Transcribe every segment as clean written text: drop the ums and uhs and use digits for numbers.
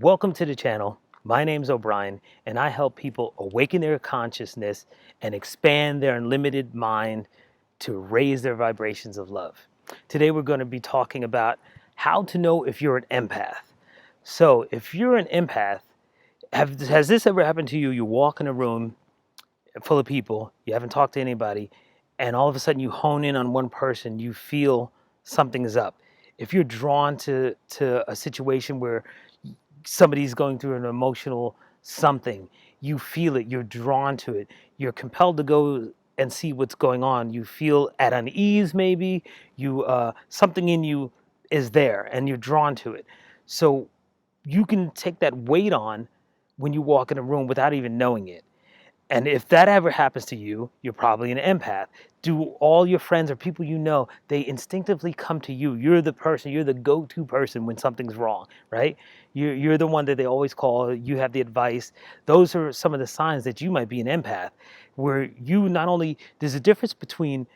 Welcome to the channel. My name's O'Brien, and I help people awaken their consciousness and expand their unlimited mind to raise their vibrations of love. Today, we're going to be talking about how to know if you're an empath. So, if you're an empath, has this ever happened to you? You walk in a room full of people, you haven't talked to anybody, and all of a sudden you hone in on one person, you feel something is up. If you're drawn to a situation where somebody's going through an emotional something, you feel it, you're drawn to it, you're compelled to go and see what's going on, you feel at unease, maybe you something in you is there and you're drawn to it. So you can take that weight on when you walk in a room without even knowing it. And if that ever happens to you, you're probably an empath. Do all your friends or people you know, they instinctively come to you. You're the person, you're the go-to person when something's wrong, right? You're the one that they always call. You have the advice. Those are some of the signs that you might be an empath, where you not only, there's a difference between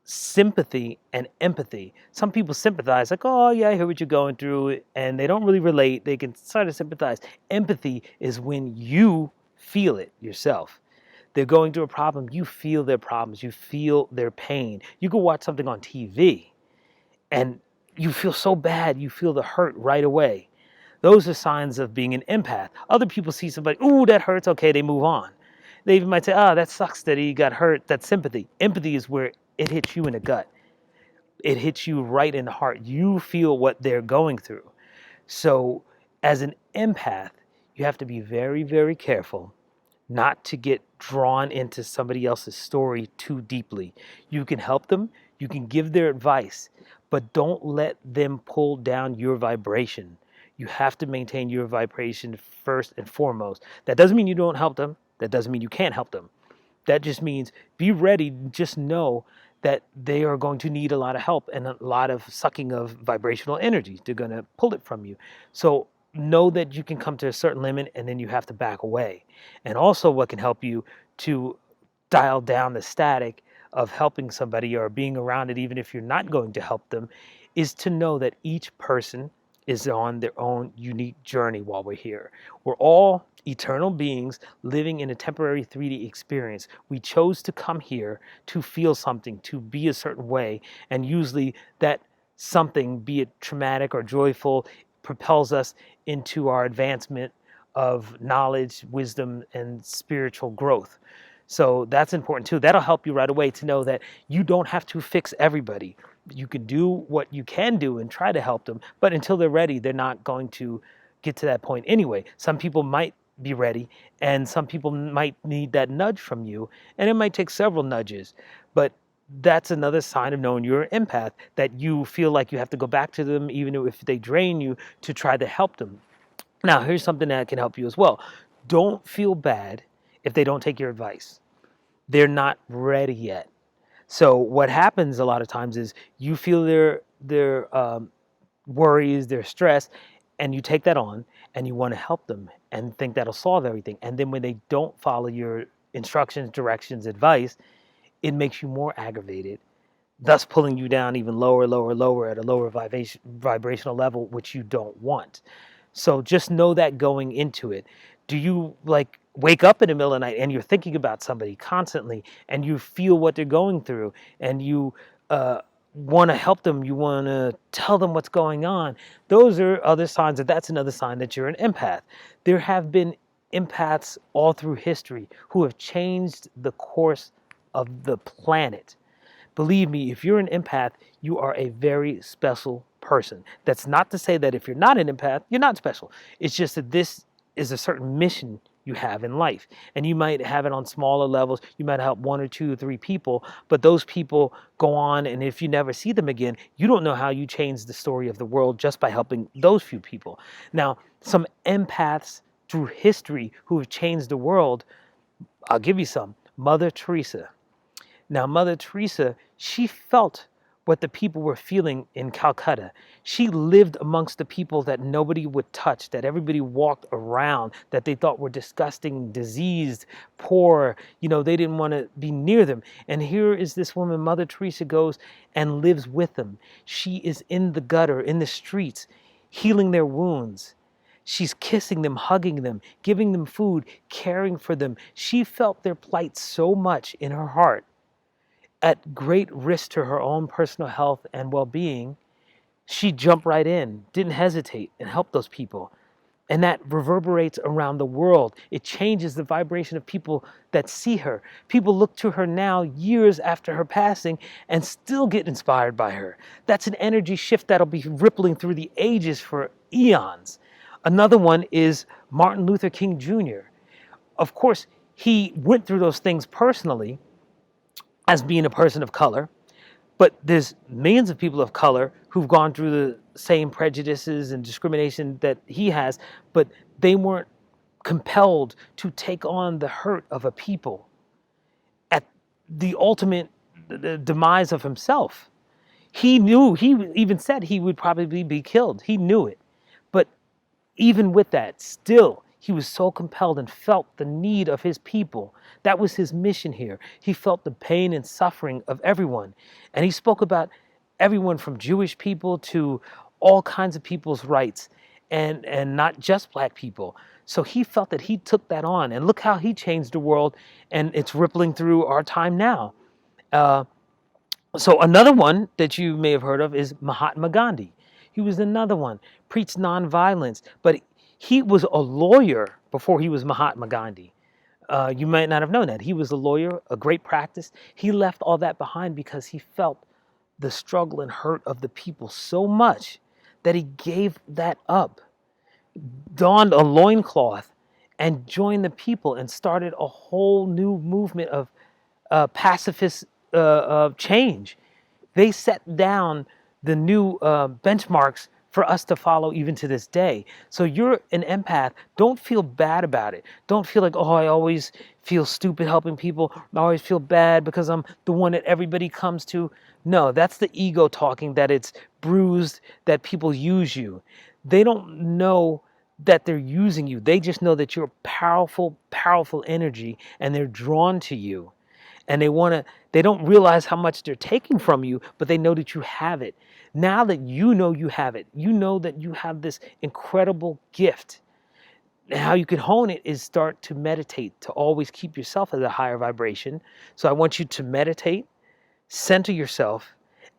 sympathy and empathy. Some people sympathize, like, oh, yeah, I hear what you're going through, and they don't really relate. They can sort of sympathize. Empathy is when you feel it yourself. They're going through a problem. You feel their problems. You feel their pain. You can watch something on TV and you feel so bad. You feel the hurt right away. Those are signs of being an empath. Other people see somebody, ooh, that hurts. Okay, they move on. They even might say, ah, that sucks that he got hurt. That's sympathy. Empathy is where it hits you in the gut. It hits you right in the heart. You feel what they're going through. So as an empath, you have to be very, very careful not to get drawn into somebody else's story too deeply. You can help them, you can give their advice, but don't let them pull down your vibration. You have to maintain your vibration first and foremost. That doesn't mean you don't help them. That doesn't mean you can't help them. That just means be ready. Just know that they are going to need a lot of help and a lot of sucking of vibrational energy. They're going to pull it from you. So know that you can come to a certain limit and then you have to back away. And also, what can help you to dial down the static of helping somebody or being around it, even if you're not going to help them, is to know that each person is on their own unique journey while we're here. We're all eternal beings living in a temporary 3D experience. We chose to come here to feel something, to be a certain way, and usually that something, be it traumatic or joyful, propels us into our advancement of knowledge, wisdom, and spiritual growth. So that's important too. That'll help you right away to know that you don't have to fix everybody. You can do what you can do and try to help them, but until they're ready, they're not going to get to that point anyway. Some people might be ready, and some people might need that nudge from you, and it might take several nudges. But that's another sign of knowing you're an empath, that you feel like you have to go back to them, even if they drain you, to try to help them. Now, here's something that can help you as well. Don't feel bad if they don't take your advice. They're not ready yet. So what happens a lot of times is you feel their worries, their stress, and you take that on and you want to help them and think that'll solve everything. And then when they don't follow your instructions, directions, advice, it makes you more aggravated, thus pulling you down even lower, lower, lower at a lower vibrational level, which you don't want. So just know that going into it. Do you like wake up in the middle of the night and you're thinking about somebody constantly and you feel what they're going through and you want to help them, you want to tell them what's going on? Those are other signs that's another sign that you're an empath. There have been empaths all through history who have changed the course of the planet. Believe me, if you're an empath, you are a very special person. That's not to say that if you're not an empath, you're not special. It's just that this is a certain mission you have in life. And you might have it on smaller levels. You might help one or two or three people, but those people go on, and if you never see them again, you don't know how you change the story of the world just by helping those few people. Now, some empaths through history who have changed the world, I'll give you some. Mother Teresa. Now, Mother Teresa, she felt what the people were feeling in Calcutta. She lived amongst the people that nobody would touch, that everybody walked around, that they thought were disgusting, diseased, poor. They didn't want to be near them. And here is this woman, Mother Teresa, goes and lives with them. She is in the gutter, in the streets, healing their wounds. She's kissing them, hugging them, giving them food, caring for them. She felt their plight so much in her heart, at great risk to her own personal health and well-being. She jumped right in, didn't hesitate, and helped those people. And that reverberates around the world. It changes the vibration of people that see her. People look to her now, years after her passing, and still get inspired by her. That's an energy shift that'll be rippling through the ages for eons. Another one is Martin Luther King Jr. Of course, he went through those things personally as being a person of color. But there's millions of people of color who've gone through the same prejudices and discrimination that he has, but they weren't compelled to take on the hurt of a people at the ultimate demise of himself. He knew, he even said he would probably be killed. He knew it. But even with that, still, he was so compelled and felt the need of his people. That was his mission here. He felt the pain and suffering of everyone. And he spoke about everyone from Jewish people to all kinds of people's rights, and not just black people. So he felt that he took that on. And look how he changed the world, and it's rippling through our time now. So another one that you may have heard of is Mahatma Gandhi. He was another one, preached nonviolence, but he was a lawyer before he was Mahatma Gandhi. You might not have known that. He was a lawyer, a great practice. He left all that behind because he felt the struggle and hurt of the people so much that he gave that up, donned a loincloth, and joined the people and started a whole new movement of pacifist change. They set down the new benchmarks for us to follow even to this day. So you're an empath. Don't feel bad about it. Don't feel like, oh, I always feel stupid helping people. I always feel bad because I'm the one that everybody comes to. No, that's the ego talking, that it's bruised, that people use you. They don't know that they're using you. They just know that you're powerful, powerful energy, and they're drawn to you. And they don't realize how much they're taking from you, but they know that you have it. Now that you know you have it, you know that you have this incredible gift. And how you can hone it is start to meditate, to always keep yourself at a higher vibration. So I want you to meditate, center yourself,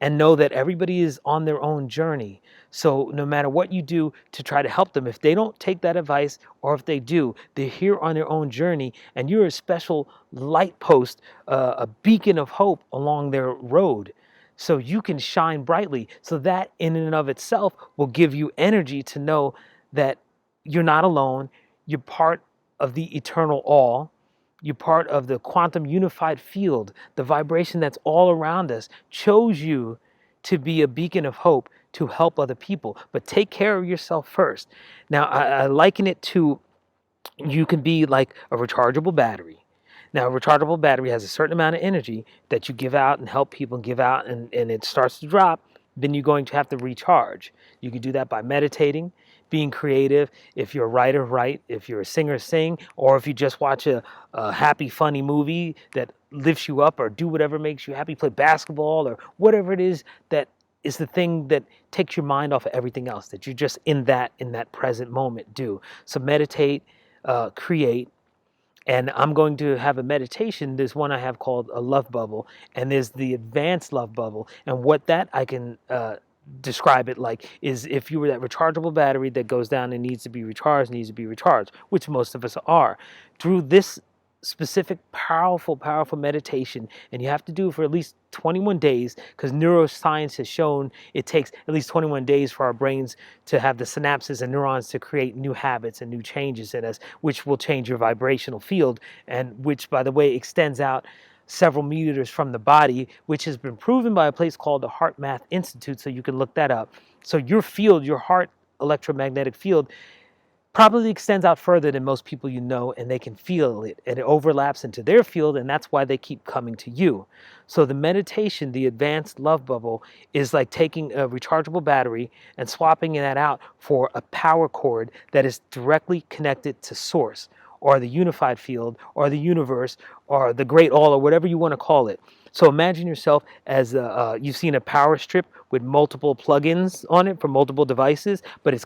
and know that everybody is on their own journey. So no matter what you do to try to help them, if they don't take that advice, or if they do, they're here on their own journey, and you're a special light post, a beacon of hope along their road. So you can shine brightly. So that in and of itself will give you energy to know that you're not alone. You're part of the eternal all. You're part of the quantum unified field. The vibration that's all around us chose you to be a beacon of hope to help other people. But take care of yourself first. Now, I liken it to, you can be like a rechargeable battery. Now, a rechargeable battery has a certain amount of energy that you give out and help people give out, and it starts to drop. Then you're going to have to recharge. You can do that by meditating, being creative. If you're a writer, write. If you're a singer, sing. Or if you just watch a happy, funny movie that lifts you up, or do whatever makes you happy, play basketball, or whatever it is that is the thing that takes your mind off of everything else, that you're just in that present moment, do. So meditate, create. And I'm going to have a meditation. There's one I have called a love bubble, and there's the advanced love bubble. And what that I can describe it like is, if you were that rechargeable battery that goes down and needs to be recharged, which most of us are, through this specific powerful meditation. And you have to do it for at least 21 days, because neuroscience has shown it takes at least 21 days for our brains to have the synapses and neurons to create new habits and new changes in us, which will change your vibrational field, and which, by the way, extends out several meters from the body, which has been proven by a place called the Heart Math Institute. So you can look that up. So your field, your heart electromagnetic field, probably extends out further than most people you know, and they can feel it, and it overlaps into their field, and that's why they keep coming to you. So the meditation, the advanced love bubble, is like taking a rechargeable battery and swapping that out for a power cord that is directly connected to source, or the unified field, or the universe, or the great all, or whatever you want to call it. So imagine yourself as you've seen a power strip with multiple plugins on it for multiple devices, but it's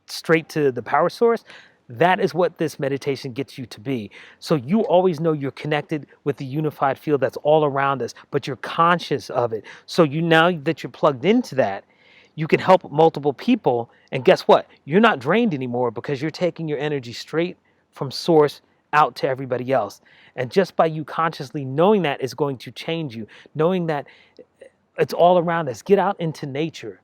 straight to the power source. That is what this meditation gets you to be. So you always know you're connected with the unified field that's all around us, but you're conscious of it. So you, now that you're plugged into that, you can help multiple people. And guess what? You're not drained anymore because you're taking your energy straight from source out to everybody else. And just by you consciously knowing that is going to change you, knowing that it's all around us. Get out into nature.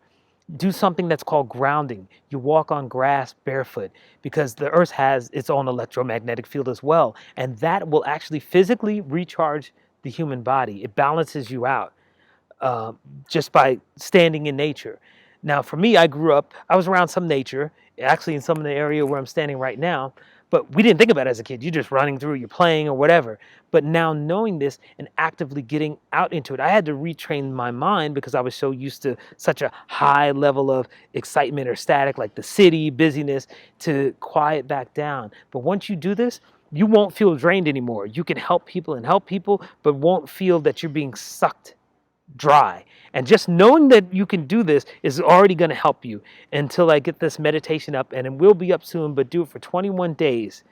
Do something that's called grounding. You walk on grass barefoot because the earth has its own electromagnetic field as well. And that will actually physically recharge the human body. It balances you out uh, just by standing in nature. Now, for me, I was around some nature, actually in some of the area where I'm standing right now, but we didn't think about it as a kid. You're just running through, you're playing or whatever. But now knowing this and actively getting out into it, I had to retrain my mind because I was so used to such a high level of excitement or static, like the city, busyness, to quiet back down. But once you do this, you won't feel drained anymore. You can help people, but won't feel that you're being sucked dry. And just knowing that you can do this is already going to help you until I get this meditation up, and it will be up soon, but do it for 21 days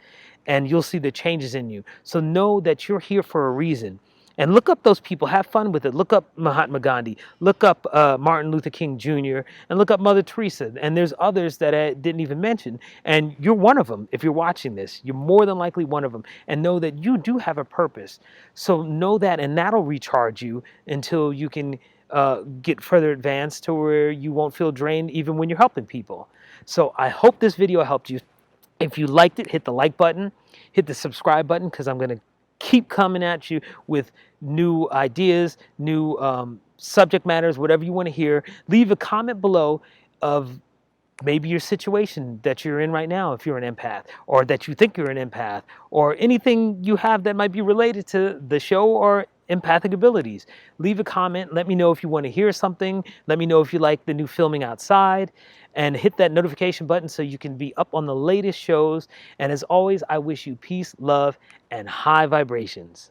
and you'll see the changes in you. So know that you're here for a reason. And look up those people, have fun with it. Look up Mahatma Gandhi, look up Martin Luther King Jr., and look up Mother Teresa. And there's others that I didn't even mention. And you're one of them. If you're watching this, you're more than likely one of them. And know that you do have a purpose. So know that, and that'll recharge you until you can get further advanced to where you won't feel drained even when you're helping people. So I hope this video helped you. If you liked it, hit the like button, hit the subscribe button, because I'm going to keep coming at you with new ideas, new subject matters, whatever you want to hear. Leave a comment below of maybe your situation that you're in right now, if you're an empath, or that you think you're an empath, or anything you have that might be related to the show or empathic abilities. Leave a comment. Let me know if you want to hear something. Let me know if you like the new filming outside, and hit that notification button so you can be up on the latest shows. And as always, I wish you peace, love, and high vibrations.